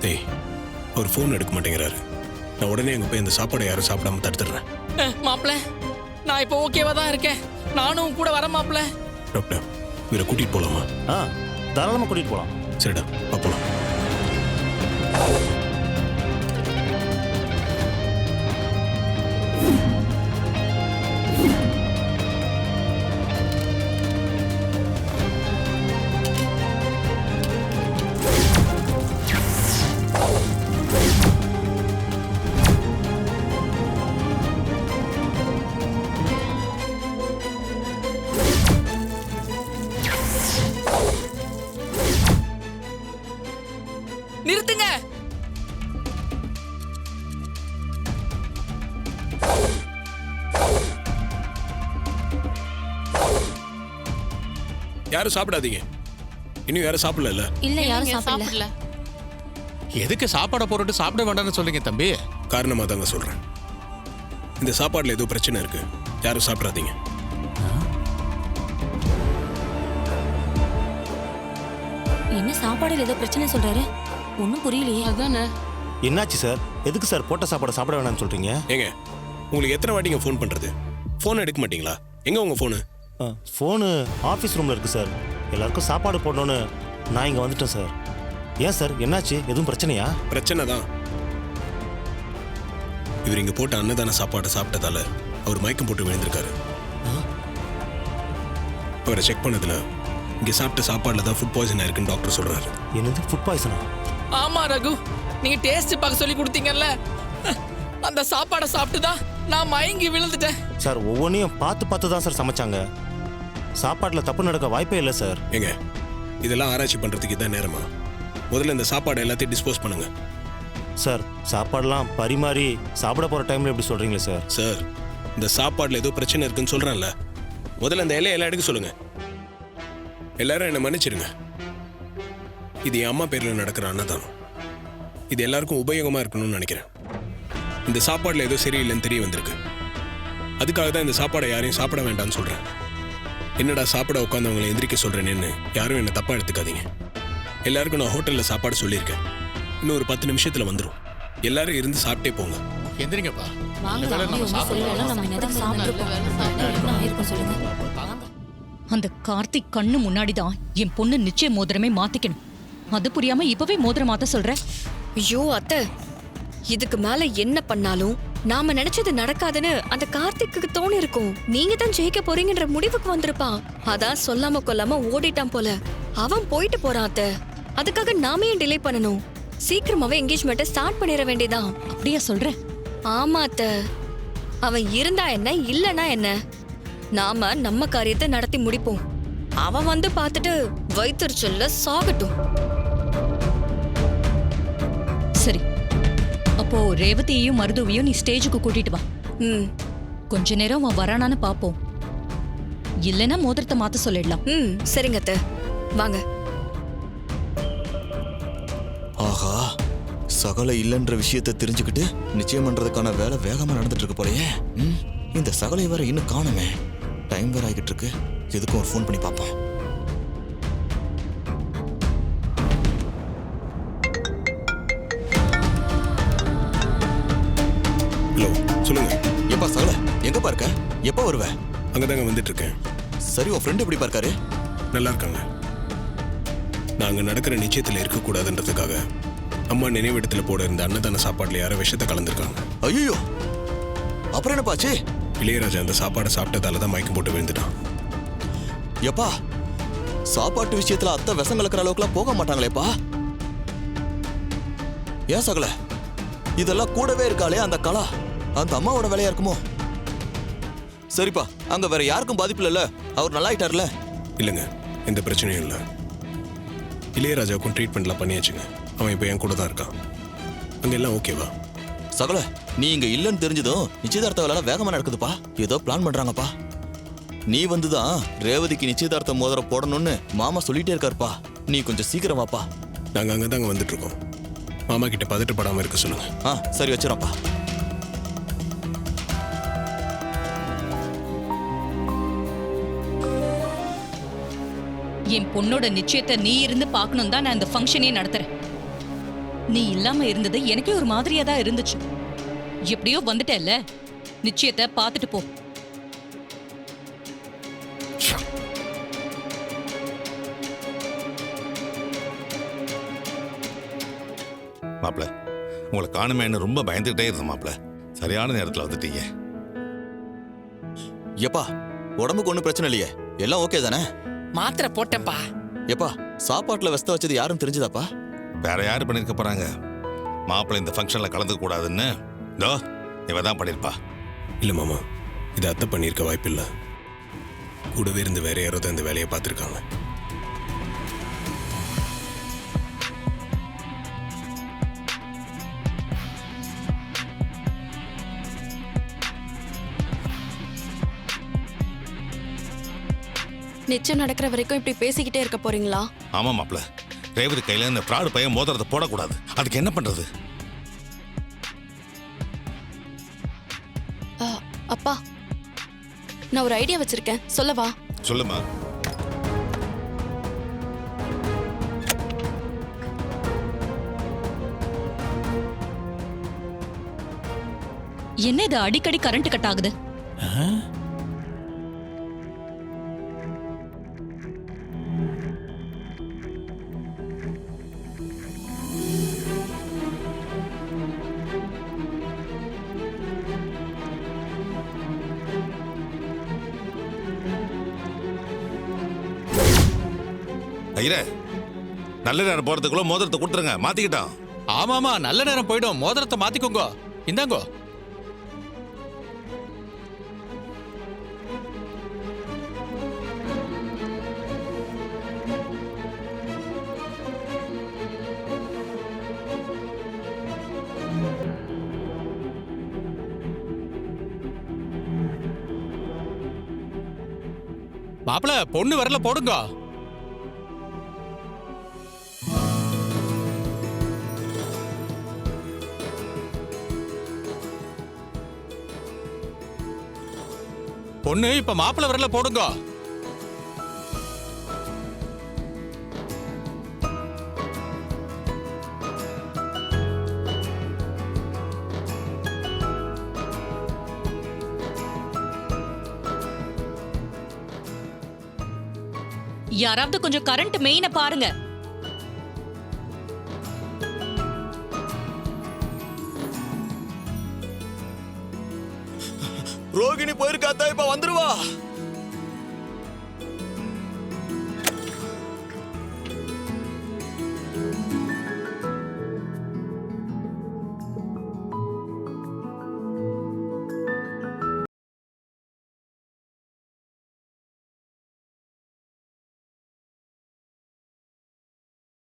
டேய், ஒரு ஃபோன் எடுக்க மாட்டேங்கிறாரு. நான் உடனே அங்கே போய் அந்த சாப்பாடை யாரும் சாப்பிடாம தடுத்துடுறேன். மாப்பிள்ள, நான் இப்போ ஓகேவா தான் இருக்கேன். நானும் கூட வரேன் மாப்பிள்ள. டாக்டர், இவரை கூட்டிகிட்டு போகலாமா? தாராளமாக கூட்டிகிட்டு போகலாம். சரிடா, போகலாம். நிறுத்துங்க. யாரும் சாப்பிடாதீங்க. இன்னும் யாரும் சாப்பிடல. இல்ல, யாரும் சாப்பிடல. எதுக்கு சாப்பாடை போட்டுட்டு சாப்பிட வேண்டாம்னு சொல்றீங்க தம்பி? காரணமா தாங்க சொல்றேன். இந்த சாப்பாடுல ஏதோ பிரச்சனை இருக்கு. யாரும் சாப்பிடாதீங்க. என்ன சாப்பாடுல ஏதோ பிரச்சனை சொல்றாரு? ஒன்னும் புரியலையே. அதானே. என்னாச்சு சார்? எதுக்கு சார் போட்ட சாப்பாடை சாப்பிட வேணாம்னு சொல்றீங்க? ஏங்க, உங்களுக்கு எத்தனை வாட்டிங்க ஃபோன் பண்றது? ஃபோன் எடுக்க மாட்டீங்களா? எங்க உங்க ஃபோனு? ஃபோனு ஆஃபீஸ் ரூமில் இருக்குது சார். எல்லாருக்கும் சாப்பாடு போடணுன்னு நான் இங்கே வந்துட்டேன் சார். ஏன் சார், என்னாச்சு? எதுவும் பிரச்சனையா? பிரச்சனை தான். இவர் இங்க போட்ட அன்னதான சாப்பாடை சாப்பிட்டதால அவர் மயக்கம் போட்டு விழுந்திருக்காரு. அவரை செக் பண்ணதுல இங்க சாப்பிட்ட சாப்பாடுல தான் ஃபுட் பாய்சன் ஆயிருக்குன்னு டாக்டர் சொல்றாரு. என்னது, ஃபுட் பாய்சனா? ஆமா ரகு, நீங்க டேஸ்ட் பார்க்க சொல்லி கொடுத்தீங்கல்ல, அந்த சாப்பாடை சாப்பிட்டு தான் நான் மயங்கி விழுந்துட்டேன். சார், ஒவ்வொன்றையும் பார்த்து பார்த்து தான் சார் சமைச்சாங்க. சாப்பாட்டில் தப்பு நடக்க வாய்ப்பே இல்லை சார். ஏங்க, இதெல்லாம் ஆராய்ச்சி பண்றதுக்கு இதான் நேரமா? முதல்ல இந்த சாப்பாடை எல்லாத்தையும் டிஸ்போஸ் பண்ணுங்க. சார், சாப்பாடெல்லாம் பரிமாறி சாப்பிட போகிற டைமில் எப்படி சொல்கிறீங்களே சார்? சார், இந்த சாப்பாடுல ஏதோ பிரச்சனை இருக்குன்னு சொல்றேன்ல, முதல்ல அந்த இலையெல்லாம் எடுக்க சொல்லுங்க. எல்லாரும் என்னை மன்னிச்சிருங்க. இது என் அம்மா பேர்ல நடக்கிற அன்னதானம். இது எல்லாருக்கும் உபயோகமா இருக்கணும்னு நினைக்கிறேன். இந்த சாப்பாடுல ஏதோ சரியில்லைன்னு தெரிய வந்திருக்கு. அதுக்காக தான் இந்த சாப்பாடை யாரையும் சாப்பிட வேண்டாம்னு சொல்றேன். என்னடா சாப்பிட உட்காந்தவங்களை எந்திரிக்க சொல்றேன்னு யாரும் என்ன தப்பா எடுத்துக்காதீங்க. எல்லாருக்கும் நான் ஹோட்டல்ல சாப்பாடு சொல்லியிருக்கேன். இன்னும் ஒரு 10 நிமிஷத்துல வந்துடும். எல்லாரும் இருந்து சாப்பிட்டே போங்க. எந்திரிங்கப்பா. அந்த கார்த்திக் கண்ணு முன்னாடிதான் என் பொண்ணு நிச்சய மோதிரமே மாத்திக்கணும். அது புரியாம இப்பவே மோதிரம் மாத்த சொல்ற? ஐயோ அத்தை, இதுக்கு மேல என்ன பண்ணாலும் நாம நினைச்சது நடக்காதுன்னு அந்த கார்த்திக்கு தோணி இருக்கும். நீங்க தான் ஜெயிக்க போறீங்கன்ற முடிவுக்கு வந்திருப்பான். அதான் சொல்லாம கொல்லாம ஓடிட்டான் போல. அவன் போயிட்டு போறான் அத்தை. அதுக்காக நாம ஏன் டிலே பண்ணணும்? சீக்கிரமாவே என்கேஜ்மெண்ட்டை ஸ்டார்ட் பண்ணிட வேண்டியதான். அப்படியா சொல்ற? ஆமா அத்தை, அவன் இருந்தா என்ன இல்லனா என்ன, நாம நம்ம காரியத்தை நடத்தி முடிப்போம். அவன் வந்து பார்த்துட்டு வயிற்றுச்சல்ல சாகட்டும். சரி, அப்போ ரேவதியையும் மருதுவையும் நீ ஸ்டேஜுக்கு கூட்டிட்டு வா. கொஞ்ச நேரம் அவன் வரானான்னு பாப்போம். இல்லைன்னா மோதிரத்தை மாத்த சொல்லிடலாம். சரிங்க அத்தை, வாங்க. ஆஹா, சகல இல்லைன்ற விஷயத்தை தெரிஞ்சுக்கிட்டு நிச்சயம் பண்றதுக்கான வேலை வேகமா நடந்துட்டு இருக்கு போலயே. இந்த சகலை வேற இன்னும் காணுமே. டைம் வேற ஆகிட்டு இருக்கு. எதுக்கும் ஒரு ஃபோன் பண்ணி பார்ப்போம். ஹலோ, சொல்லுங்க. எப்பா சகல, எங்கப்பா இருக்க? எப்போ வருவ? அங்கதாங்க வந்துட்டு இருக்கேன். சரி, உன் ஃப்ரெண்ட் எப்படி இருக்காரு? நல்லா இருக்காங்க. நாங்க நடக்கிற நிச்சயத்துல இருக்கக்கூடாதுன்றதுக்காக அம்மா நினைவிடத்துல போட இருந்த அன்னதான சாப்பாடுல யாரோ விஷத்தை கலந்துருக்காங்க. ஐயோ, அப்புறம் என்னப்பாச்சு? இளையராஜா அந்த சாப்பாடை சாப்பிட்டதால தான் மயக்கம் போட்டு விழுந்துட்டான். எப்பா, சாப்பாட்டு விஷயத்துல அத்தை விஷம் கலக்கிற அளவுக்குலாம் போக மாட்டாங்களேப்பா. ஏன் சகல, இதெல்லாம் கூடவே இருக்காளே அந்த கலா, அந்த அம்மாவோட வேலையா இருக்குமோ? சரிப்பா, அங்க வேற யாருக்கும் பாதிப்பு இல்லைல்ல? அவர் நல்லா ஆயிட்டார்ல? இல்லைங்க, எந்த பிரச்சனையும் இல்லை. இளையராஜாவுக்கும் ட்ரீட்மெண்ட்லாம் பண்ணியாச்சுங்க. அவன் இப்போ என் கூட தான் இருக்கான். அங்க எல்லாம் ஓகேவா? சகல, நீ இங்க இல்லைன்னு தெரிஞ்சதும் நிச்சயதார்த்த வேலை வேகமா நடக்குதுப்பா. ஏதோ பிளான் பண்றாங்கப்பா. நீ வந்துதான் ரேவதிக்கு நிச்சயதார்த்த மோதிரம் போடணும்னு மாமா சொல்லிட்டே இருக்காருப்பா. நீ கொஞ்சம் சீக்கிரம் வாப்பா. நாங்க அங்கதாங்க வந்துட்டு இருக்கோம். மாமா கிட்ட பதட்டப்படாம இருக்க சொல்லுங்க. சரி, வச்சிடப்பா. என் பொண்ணோட நிச்சயத்தை நீ இருந்து பார்க்கணும் தான் நான் இந்த ஃபங்க்ஷனே நடத்துறேன். நீ இல்லாம இருந்தது எனக்கே ஒரு மாதிரியா தான் இருந்துச்சு. எப்படியோ வந்துட்டல்ல, நிச்சயத்தை பார்த்துட்டு போ. மாப்பிள, உங்களை காணுமேன்னு ரொம்ப பயந்துகிட்டே இருந்தேன் மாப்பிள. சரியான நேரத்தில் வந்துட்டீங்க. எப்பா உடம்புக்கு ஒன்றும் பிரச்சனை இல்லையே, எல்லாம் ஓகே தானே? மாத்திரை போட்டேன்ப்பா. எப்பா சாப்பாட்டுல வெஸ்த வச்சது யாரும் தெரிஞ்சதாப்பா? வேற யாரு பண்ணிருக்க போறாங்க? மாப்பிள்ளை இந்த ஃபங்க்ஷன்ல கலந்துக்க கூடாதுன்னு இதோ இவ தான் பண்ணிருப்பா. இல்லை மாமா, இது அத்தை பண்ணியிருக்க வாய்ப்பில்லை. கூடவே இருந்து வேற யாரோ தான் இந்த வேலையை பார்த்துருக்காங்க. நிச்சயம் நடக்கிற வரைக்கும் இப்படி பேசிக்கிட்டே இருக்க போறீங்களா? ஆமா மாப்பிள, ரேவதி கையில இந்த ஃப்ராடு பையன் மோதிரத்தை போடக்கூடாது. அதுக்கு என்ன பண்றது? அப்பா, நான் ஒரு ஐடியா வச்சிருக்கேன், சொல்லவா? சொல்லுமா. என்ன இது அடிக்கடி கரண்ட் கட் ஆகுது? ஐயரே, நல்ல நேரம் போறதுக்குள்ள மோதிரத்தை கொடுத்துருங்க, மாத்திக்கிட்டான். ஆமாமா, நல்ல நேரம் போயிடும். மோதிரத்தை மாத்திக்கோங்க. இந்தாங்கோ. மாப்பிள, பொண்ணு வரல போடுங்க. பொண்ணு இப்ப மாப்பிள வரல போடுங்க. யாராவது கொஞ்சம் கரண்ட் மெயினை பாருங்க. ரோகிணி போயிருக்காத்தா, இப்ப வந்துருவா.